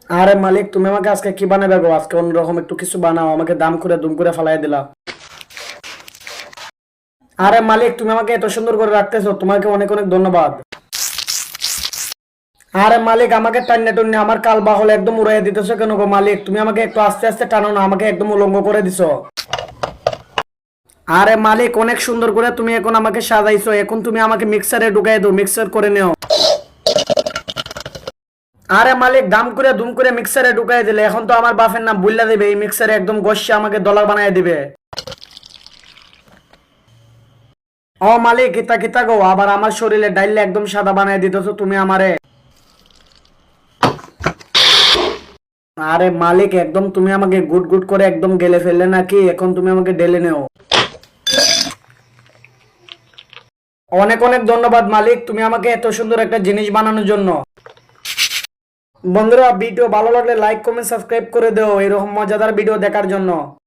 আরে মালিক, তুমি আমাকে আজকে কি বানাবে গো? আজকে অন্যরকম একটু কিছু বানাও, আমাকে দাম করে দুম করে ফালাই দিলা। আরে মালিক, তুমি আমাকে এত সুন্দর করে রাখতেছো, তোমাকে অনেক অনেক ধন্যবাদ। আরে মালিক, আমাকে টান্নে টুন্নে আমার কাল বাহল একদম উড়াই দিতেছো কেন গো মালিক? তুমি আমাকে একটু আস্তে আস্তে টানো না, আমাকে একদম উলঙ্গ করে দিছো। আরে মালিক, অনেক সুন্দর করে তুমি এখন আমাকে সাজাইছো, এখন তুমি আমাকে মিক্সারে ঢুকাই দাও, মিক্সার করে নিও। আরে মালিক, দাম করে দুম করে মিক্সারে ঢুকাই দিলে, এখন তো আমার বাপের নাম বুল্লা দিবে, এই মিক্সারে একদম গসে আমাকে ডলার বানাই দিবে। ও মালিক, কিতা কিতা গো, আবার আমার শরীরে ডাইলে একদম সাদা বানাই দিতেছো তুমি আমারে। আরে মালিক, একদম তুমি আমাকে গুড গুড করে একদম গেলে ফেললে নাকি? এখন তুমি আমাকে ডেলে নেও। অনেক অনেক ধন্যবাদ মালিক, তুমি আমাকে এত সুন্দর একটা জিনিস বানানোর জন্য। বন্ধুরা, ভিডিও ভালো লাগলে লাইক কমেন্ট সাবস্ক্রাইব করে দেও এরকম মজাদার ভিডিও দেখার জন্য।